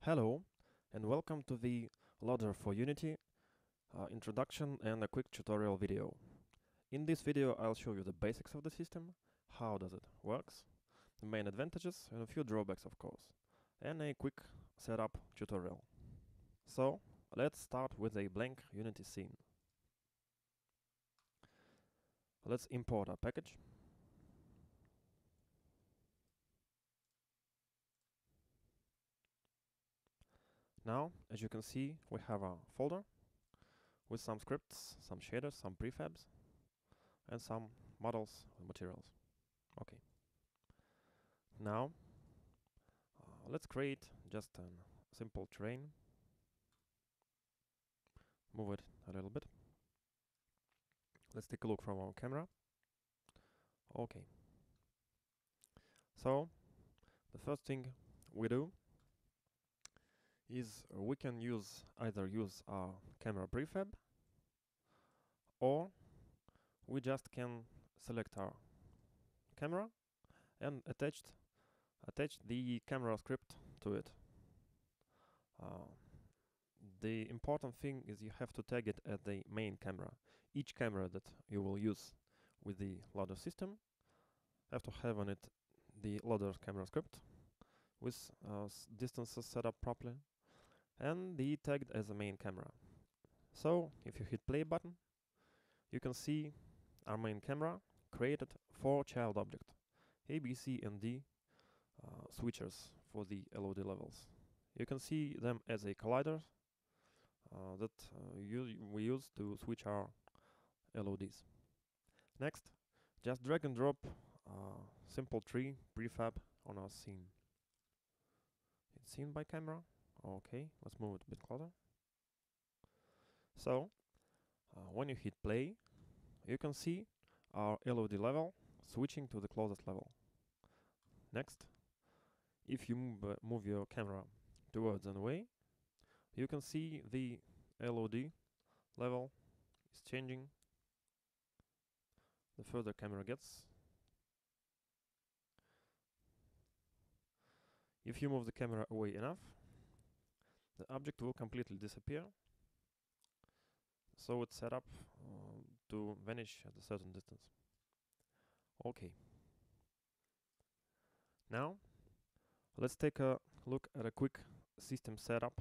Hello and welcome to the LODDER for Unity introduction and a quick tutorial video. In this video I'll show you the basics of the system, how does it works, the main advantages and a few drawbacks of course, and a quick setup tutorial. So let's start with a blank Unity scene. Let's import our package. Now, as you can see, we have a folder with some scripts, some shaders, some prefabs, and some models and materials. Okay. Now, let's create just a simple terrain. Move it a little bit. Let's take a look from our camera. Okay. So, the first thing we do is we can either use our camera prefab, or we just can select our camera and attach the camera script to it. The important thing is you have to tag it as the main camera. Each camera that you will use with the LODDER system have to have on it the LODDER camera script with distances set up properly and the tagged as a main camera. So if you hit play button, you can see our main camera created 4 child objects, A, B, C and D switchers for the LOD levels. You can see them as a collider that we use to switch our LODs. Next, just drag and drop simple tree prefab on our scene. It's seen by camera. Okay, let's move it a bit closer. So, when you hit play, you can see our LOD level switching to the closest level. Next, if you move your camera towards and away, you can see the LOD level is changing the further camera gets. If you move the camera away enough, the object will completely disappear. So it's set up to vanish at a certain distance. Okay. Now, let's take a look at a quick system setup.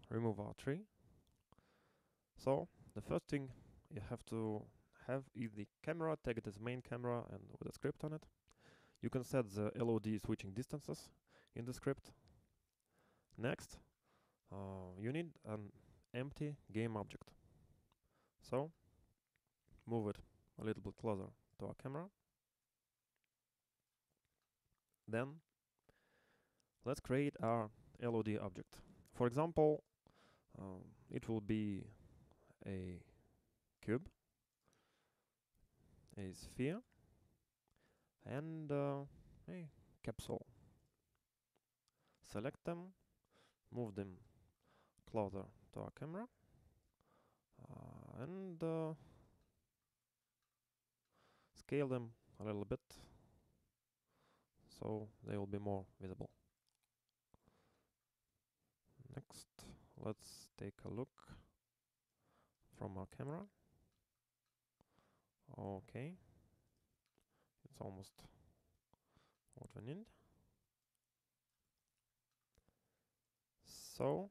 Remove our tree. So, the first thing you have to have is the camera tagged as main camera and with a script on it. You can set the LOD switching distances in the script. Next, you need an empty game object. So, move it a little bit closer to our camera. Then, let's create our LOD object. For example, it will be a cube, a sphere, and a capsule. Select them, move them closer to our camera, and scale them a little bit so they will be more visible. Next, let's take a look from our camera. Okay, it's almost what we need. So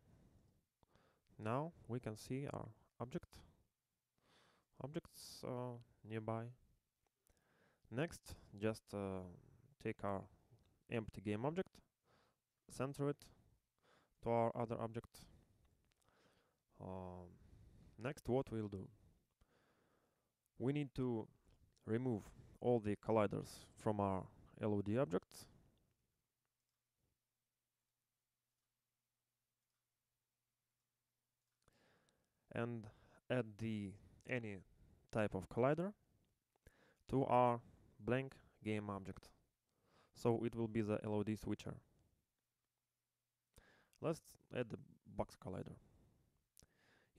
now we can see our objects nearby. Next, just take our empty game object, center it to our other object. Next, what we'll do? We need to remove all the colliders from our LOD objects. And add any type of collider to our blank game object. So it will be the LOD switcher. Let's add the box collider.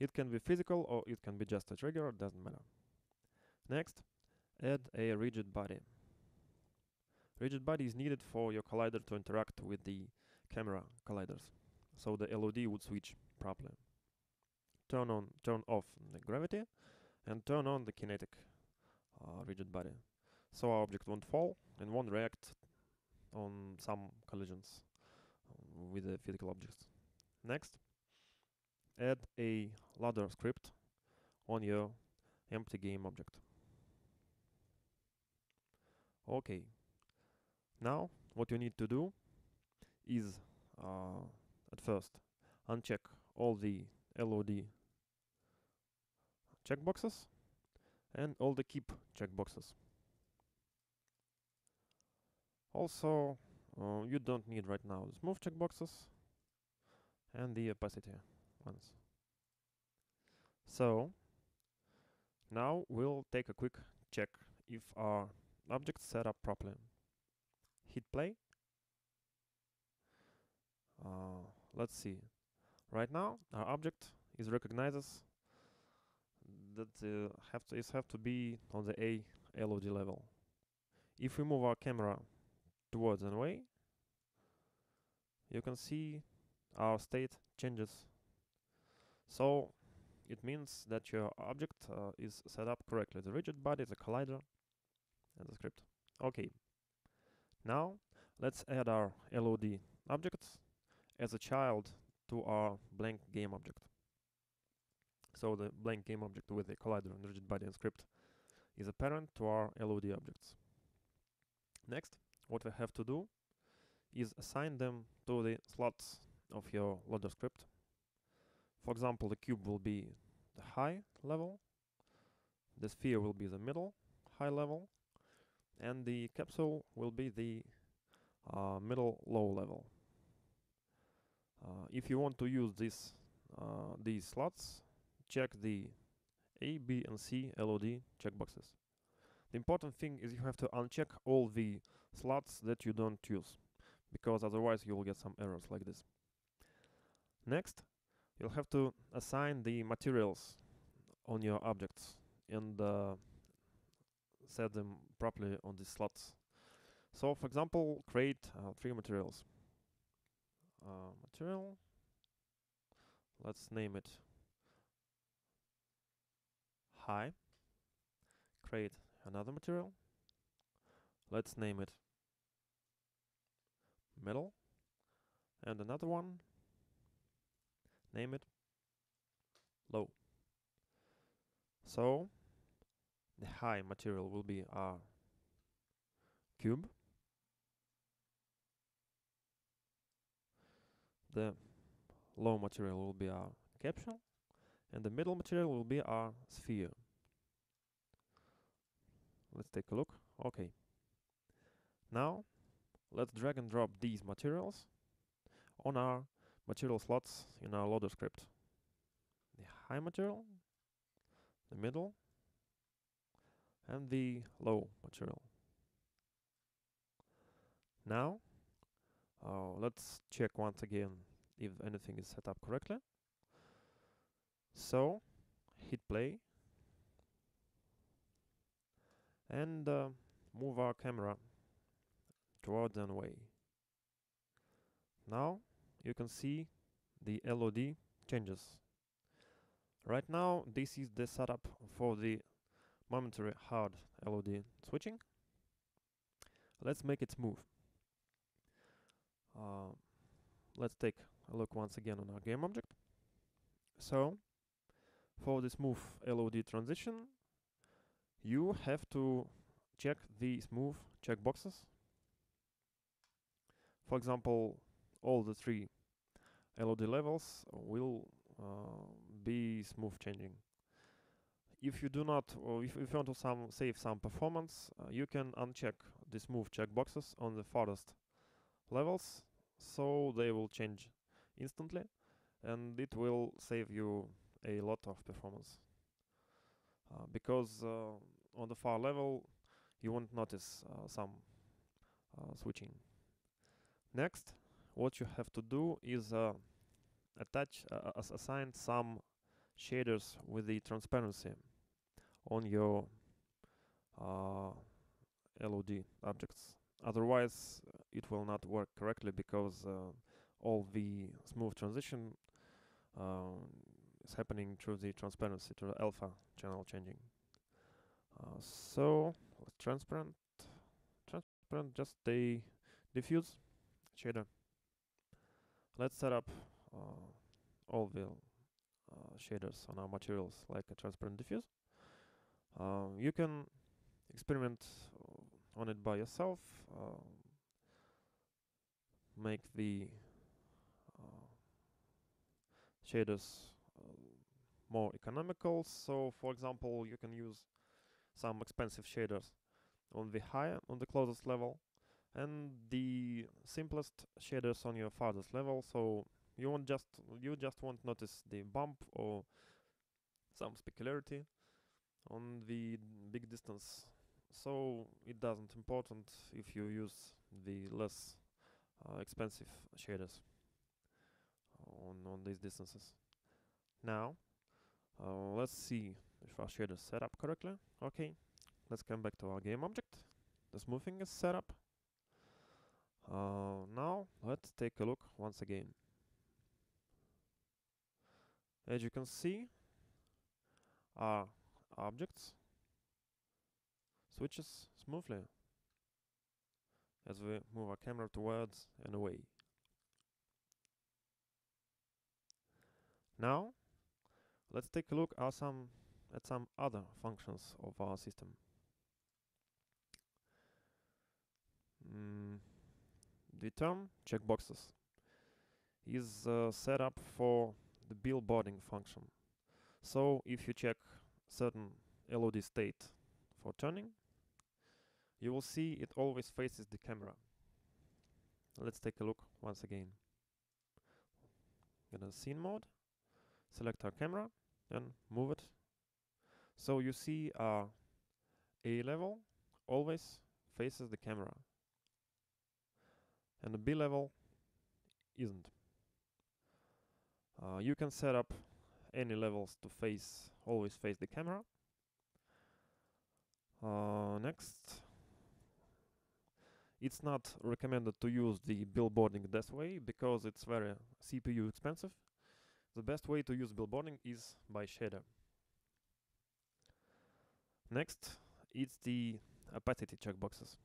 It can be physical or it can be just a trigger, it doesn't matter. Next, add a rigid body. Rigid body is needed for your collider to interact with the camera colliders, so the LOD would switch properly. Turn off the gravity, and turn on the kinetic rigid body, so our object won't fall and won't react on some collisions with the physical objects. Next, add a ladder script on your empty game object. Okay, now what you need to do is at first uncheck all the LOD checkboxes and all the keep checkboxes. Also, you don't need right now the smooth checkboxes and the opacity ones. So now we'll take a quick check if our object set up properly. Hit play. Let's see. Right now our object is recognizes that have to be on the A LOD level. If we move our camera towards and away, you can see our state changes. So it means that your object is set up correctly. The rigid body, the collider, and the script. Okay. Now let's add our LOD objects as a child to our blank game object. So the blank game object with the collider and rigid body and script is a parent to our LOD objects. Next, what we have to do is assign them to the slots of your ladder script. For example, the cube will be the high level, the sphere will be the middle high level, and the capsule will be the middle low level. If you want to use these slots, check the A, B, and C LOD checkboxes. The important thing is you have to uncheck all the slots that you don't use, because otherwise you will get some errors like this. Next, you'll have to assign the materials on your objects and set them properly on these slots. So, for example, create 3 materials. Material, let's name it high. Create another material, let's name it middle, and another one, name it low. So the high material will be our cube, the low material will be our capsule, and the middle material will be our sphere. Let's take a look. Okay. Now let's drag and drop these materials on our material slots in our loader script. The high material, the middle, and the low material. Now let's check once again if anything is set up correctly. So hit play and move our camera towards and away. Now you can see the LOD changes. Right now this is the setup for the momentary hard LOD switching. Let's make it smooth. Let's take a look once again on our game object. So for the smooth LOD transition, you have to check the smooth checkboxes. For example, all the 3 LOD levels will be smooth changing. If you do not, or if you want to save some performance, you can uncheck the smooth checkboxes on the farthest levels, so they will change instantly, and it will save you a lot of performance. Because on the far level, you won't notice some switching. Next, what you have to do is assign some shaders with the transparency on your LOD objects. Otherwise, it will not work correctly, because all the smooth transition is happening through the transparency, through the alpha channel changing. So transparent, just the diffuse shader. Let's set up all the shaders on our materials like a transparent diffuse. You can experiment on it by yourself. Make the shaders more economical. So, for example, you can use some expensive shaders on the closest level, and the simplest shaders on your farthest level. So you just won't notice the bump or some specularity on the big distance. So it doesn't important if you use the less expensive shaders on these distances. Now let's see if our shader is set up correctly. Okay, let's come back to our game object. The smoothing is set up. Now let's take a look once again. As you can see, our objects switches smoothly as we move our camera towards and away. Now let's take a look at some other functions of our system. The term checkboxes is set up for the billboarding function. So if you check certain LOD state for turning, you will see it always faces the camera. Let's take a look once again. Get a scene mode, select our camera and move it. So you see our A level always faces the camera and the B level isn't. You can set up any levels to always face the camera. Next, it's not recommended to use the billboarding this way because it's very CPU expensive. The best way to use billboarding is by shader. Next, it's the opacity checkboxes.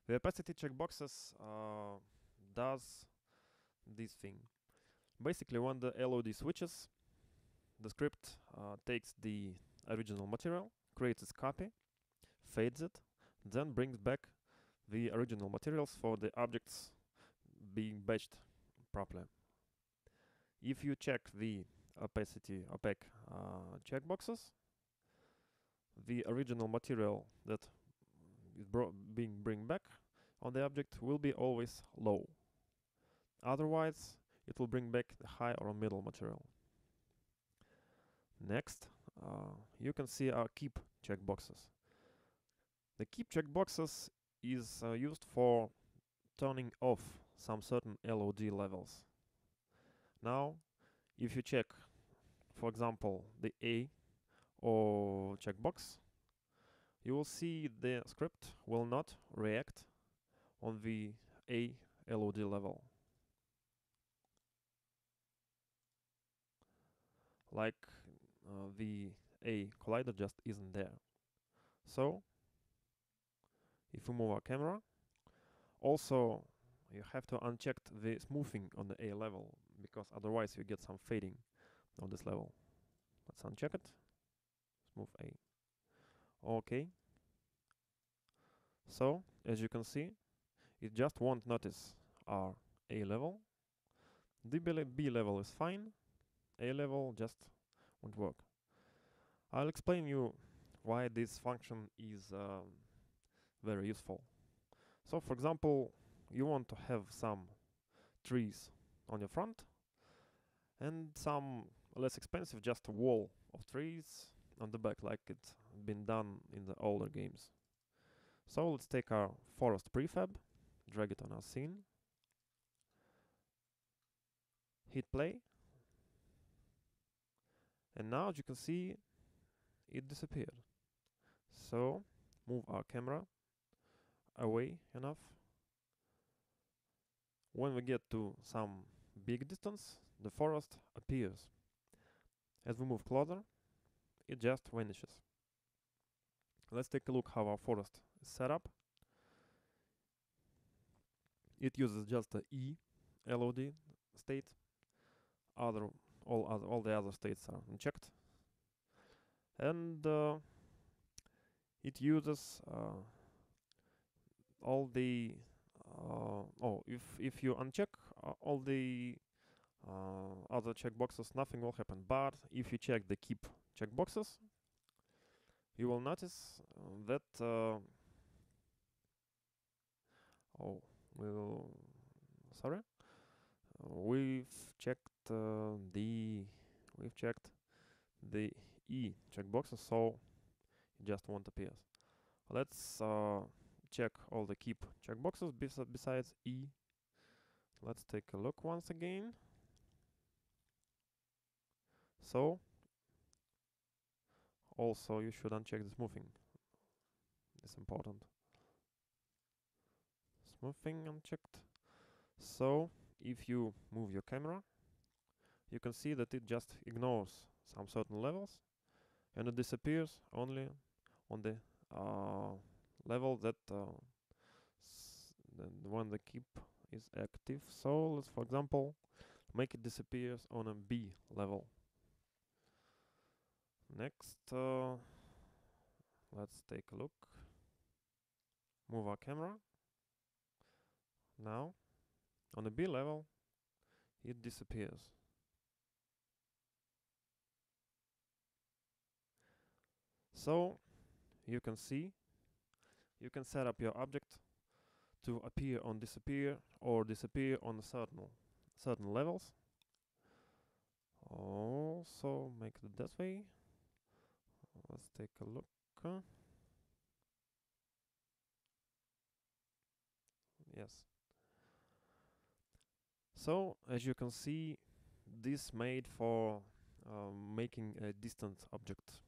The opacity checkboxes does this thing. Basically, when the LOD switches, the script takes the original material, creates its copy, fades it, then brings back the original materials for the objects being batched properly. If you check the opaque checkboxes, the original material that is being bring back on the object will be always low. Otherwise, it will bring back the high or middle material. Next, you can see our keep checkboxes. The keep checkboxes is used for turning off some certain LOD levels. Now, if you check, for example, the A or checkbox, you will see the script will not react on the A LOD level. Like the A collider just isn't there. So, if we move our camera, also you have to uncheck the smoothing on the A level because otherwise you get some fading on this level. Let's uncheck it. Smooth A. Okay. So, as you can see, it just won't notice our A level. The B level is fine. A level just won't work. I'll explain you why this function is very useful. So, for example, you want to have some trees on your front and some less expensive, just a wall of trees on the back, like it's been done in the older games. So let's take our forest prefab, drag it on our scene, hit play, and now as you can see, it disappeared. So move our camera away enough. When we get to some big distance, the forest appears. As we move closer, it just vanishes. Let's take a look how our forest is set up. It uses just a E LOD state. All the other states are unchecked, and it uses all the if you uncheck all the other checkboxes, nothing will happen. But if you check the keep checkboxes, you will notice that we've checked the E checkboxes, so it just won't appear. Let's check all the keep checkboxes besides E. Let's take a look once again. So also you should uncheck the smoothing. It's important. Smoothing unchecked. So if you move your camera, you can see that it just ignores some certain levels, and it disappears only on the level that when the keep is active. So let's, for example, make it disappears on a B level. Next, let's take a look. Move our camera. Now, on the B level, it disappears. So, you can see, you can set up your object to appear on disappear or disappear on certain levels. Also, make it that way. Let's take a look. Yes. So, as you can see, this made for making a distant object.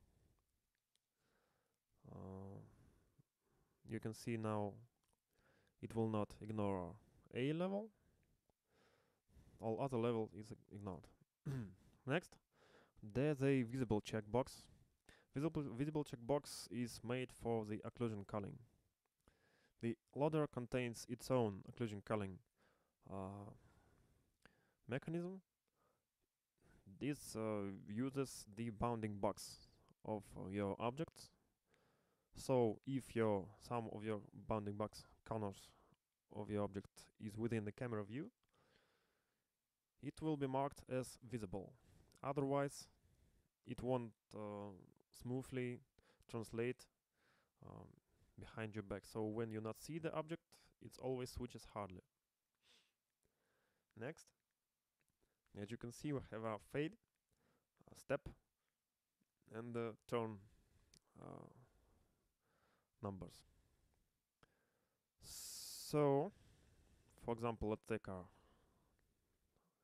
You can see now it will not ignore A level. All other level is ignored. Next, there's a visible checkbox. Visible checkbox is made for the occlusion culling. The loader contains its own occlusion culling mechanism. This uses the bounding box of your objects. So if some of your bounding box corners of your object is within the camera view, it will be marked as visible. Otherwise, it won't smoothly translate behind your back. So when you not see the object, it always switches hardly. Next, as you can see, we have our fade, step, and turn numbers. So, for example, let's take our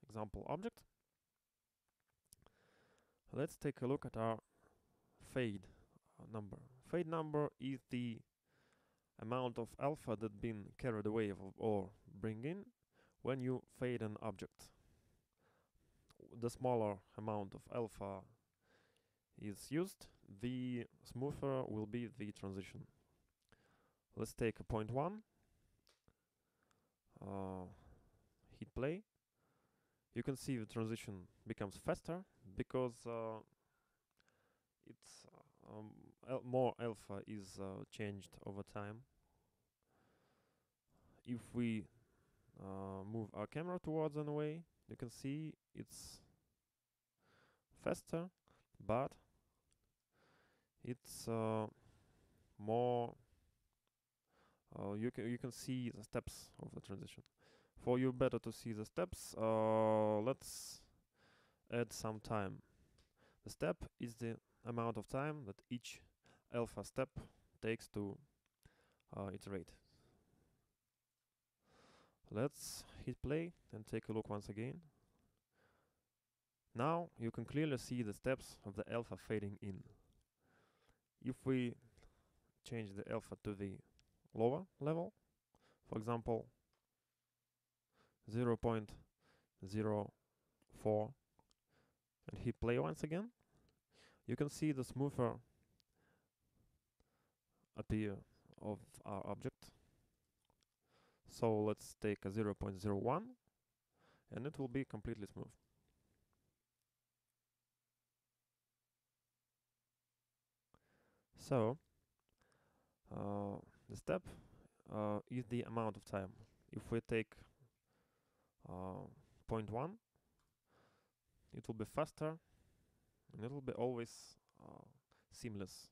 example object. Let's take a look at our fade number. Fade number is the amount of alpha that's been carried away or bring in when you fade an object. The smaller amount of alpha is used, the smoother will be the transition. Let's take a point 1, hit play. You can see the transition becomes faster because it's more alpha is changed over time. If we move our camera towards an away, you can see it's faster, but it's more you can see the steps of the transition. For you better to see the steps, let's add some time. The step is the amount of time that each alpha step takes to iterate. Let's hit play and take a look once again. Now you can clearly see the steps of the alpha fading in. If we change the alpha to the lower level, for example 0.04 and hit play once again, you can see the smoother appear of our object. So let's take a 0.01 and it will be completely smooth. So the step is the amount of time. If we take 0.1, it will be faster and it will be always seamless.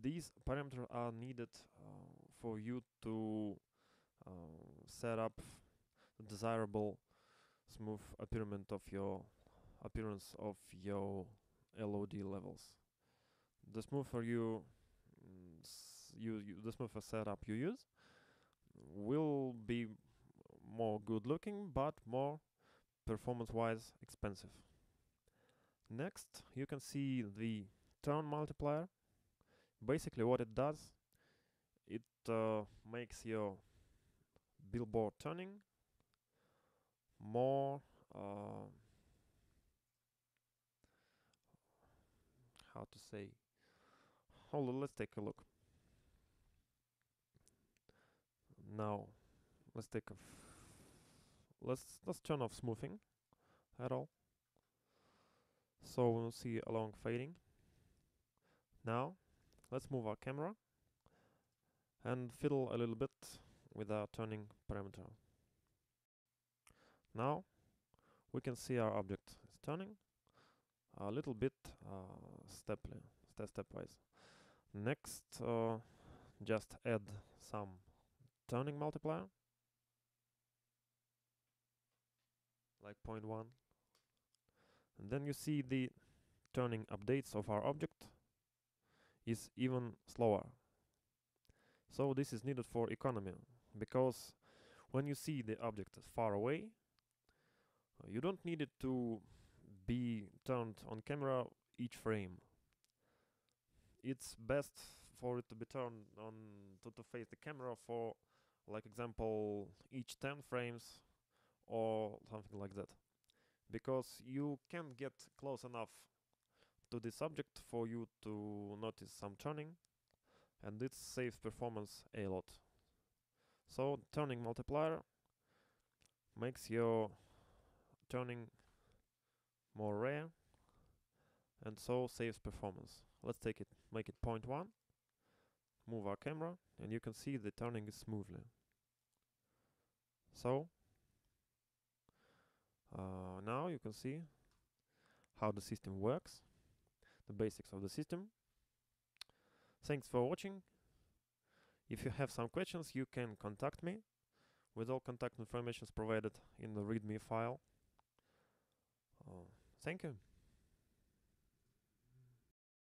These parameters are needed for you to set up the desirable smooth appearance of your LOD levels. The smoother the smoother setup you use will be more good looking, but more performance-wise expensive. Next, you can see the turn multiplier. Basically, what it does, it makes your billboard turning more how to say. Hold on, let's take a look. Now, let's turn off smoothing at all. So we'll see along fading. Now, let's move our camera and fiddle a little bit with our turning parameter. Now, we can see our object is turning a little bit stepwise. Next, just add some turning multiplier, like 0.1. And then you see the turning updates of our object is even slower. So this is needed for economy, because when you see the object far away, you don't need it to be turned on camera each frame. It's best for it to be turned on to face the camera for, like example, each 10 frames or something like that, because you can't get close enough to this object for you to notice some turning, and it saves performance a lot. So turning multiplier makes your turning more rare and so saves performance. Let's make it 0.1, move our camera, and you can see the turning is smoothly. So now you can see how the system works, the basics of the system. Thanks for watching. If you have some questions, you can contact me with all contact information provided in the README file. Thank you.